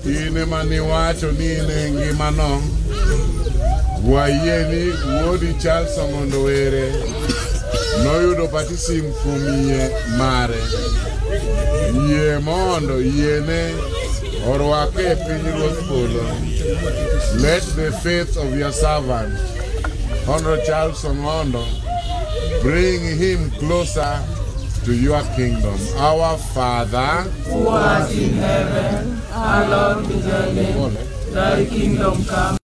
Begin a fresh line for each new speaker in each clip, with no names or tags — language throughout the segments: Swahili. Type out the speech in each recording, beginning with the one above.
Ine mani wacho ni ine ngimano Wayeni Wodi Charles Ongondowere noyudo patisim kumie mare Ye mondo yene orwake piny Ruoth Polo. Let the faith of your servant Honorable Charles Ongondo bring him closer to your kingdom. Our Father
who art in heaven, hallowed be thy name. Thy kingdom come.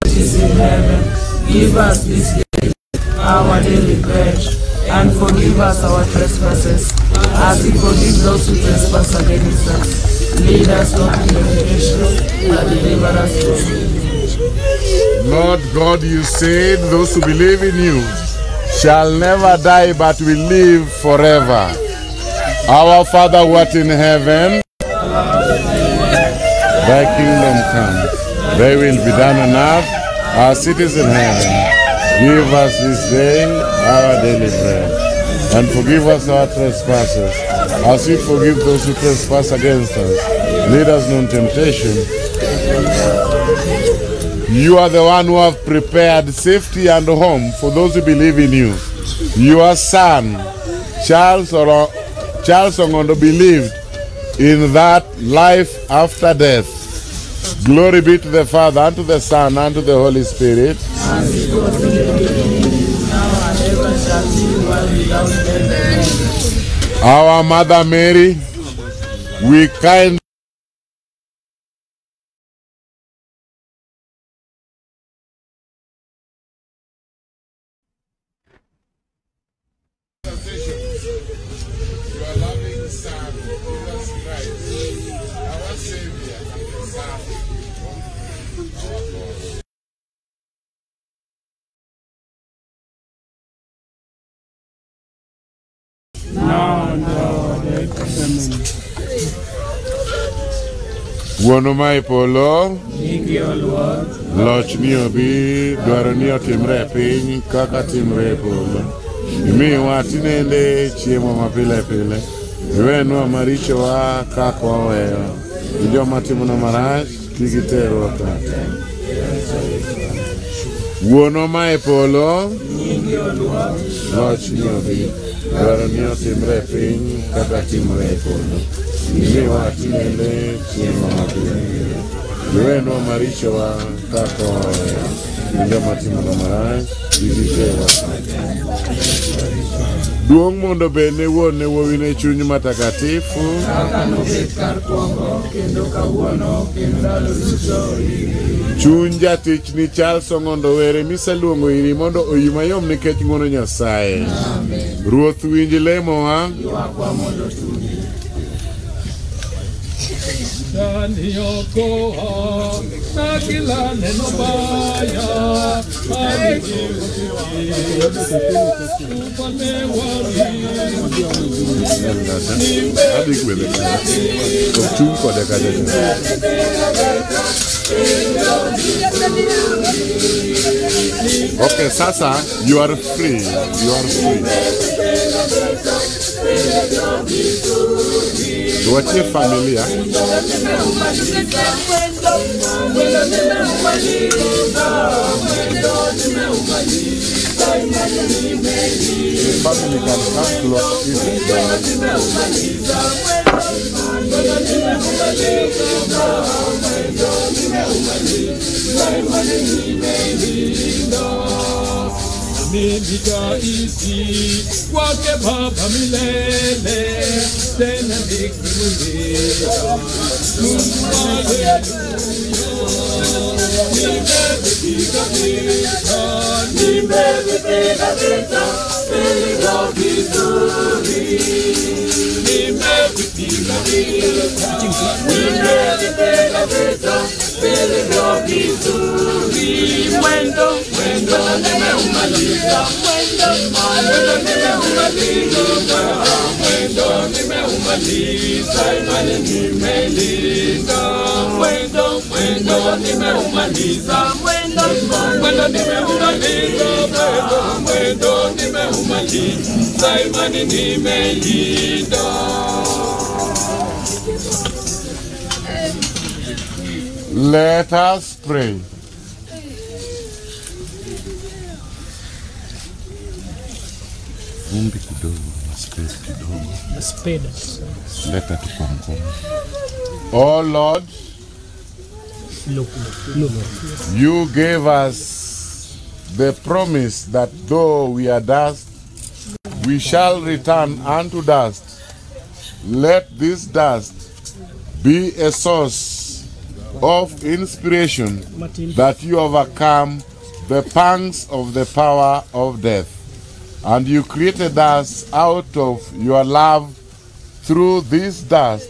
Is in heaven. Give us this day our daily bread, and forgive us our trespasses, as we forgive those who trespass against us. Lead us not into temptation, but deliver us from evil.
Lord God, you said those who believe in you shall never die but will live forever. Our Father who art in heaven, thy kingdom come. Thy will be done on earth as it is in heaven. Give us this day our daily bread, and forgive us our trespasses, as we forgive those who trespass against us. Lead us not into temptation. You are the one who have prepared safety and home for those who believe in you. Your son, Charles Ongondo, believed in that life after death. Glory be to the Father, and to the Son, and to the Holy Spirit. Our Mother Mary, we kindly your loving Son, Jesus Christ, our Savior, the Son of our God. Wuono ma e polo, loch ni obi, dwaro ni otimre e piny kaka timre e polo. Imiwa tinende chiemo mapile pile. Iwenwa marichowa kaka waweyo. Joma timona marach kik iterwa kata. Wuono ma e polo, loch ni obi, dwaro ni otimre e piny kaka timre e polo. Imiwa tinende chiemo mapile pile. Iwenwa marichowa kaka waweyo. Joma timona marach kik iterwa kata. Duong' mondo bende wuone wuowine chuny matakatifu. Chuny jatich ni Charles Ongondowere miseluongo iri mondo oyi mayom nikech ng'wono Nyasaye. Ruoth winj lemowa.
Dani okoa na kila neno baya
Okay, sasa you are free. You are free. Tuachie familia. Family can come close
Mimika isi kwake Baba milele tena nikimwimbia nimevipiga vita vilivyo vizuri, nimevipiga vita
Nimevipiga vita vilivyo vizuri. Mwendo nimeumaliza. Mwendo nimeumaliza. Mwendo nimeumaliza. Imani nimelinda. Mwendo nimeumaliza. Mwendo nimeumaliza. Mwendo nimeumaliza. Imani nimelinda.
Let us pray. Umbi kidogo, space kidogo. Leta tu kwa mkono. Oh Lord,
Look.
you gave us the promise that though we are dust, we shall return unto dust. Let this dust be a source of inspiration that you overcome the pangs of the power of death. And you created us out of your love through this dust.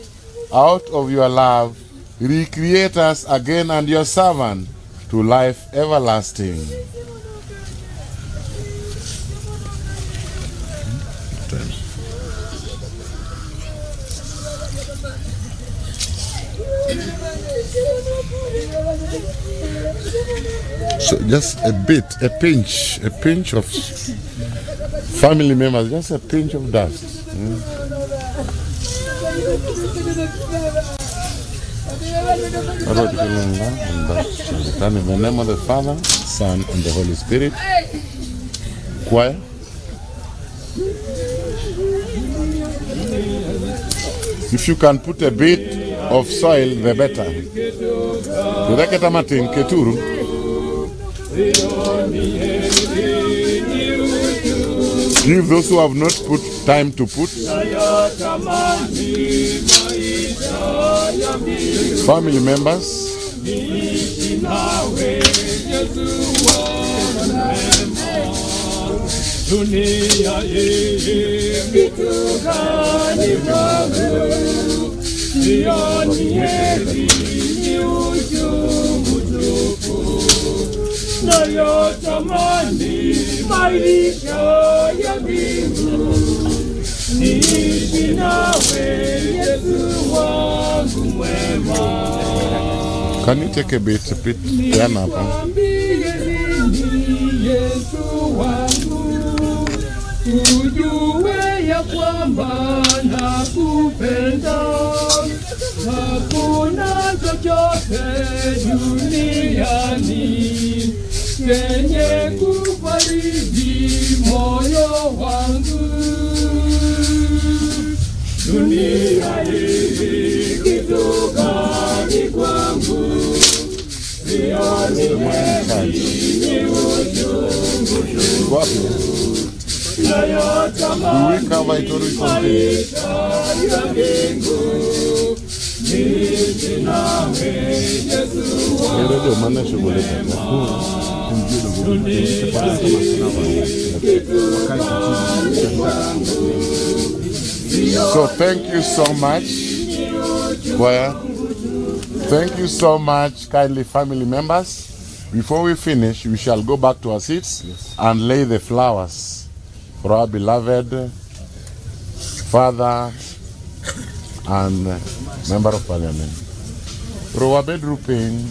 Out of your love, recreate us again and your servant to life everlasting. So just a bit, a pinch of family members, just a pinch of dust. In the name of the Father, Son, and the Holy Spirit. Choir. If you can put a bit of soil, the better. Give those who have not put time to put. Family members. Can you take a bit down up?
Ujue ya kwamba nakupenda, hakuna chochote duniani chenye kufariji moyo wangu. Dunia hii kitu gani kwangu, sioni heri uchungu.
Do we cover it or we continue? So thank you so much, choir. Thank you so much, kindly family members. Before we finish, we shall go back to our seats and lay the flowers for our beloved father and member of parliament. Rowa bedru piny.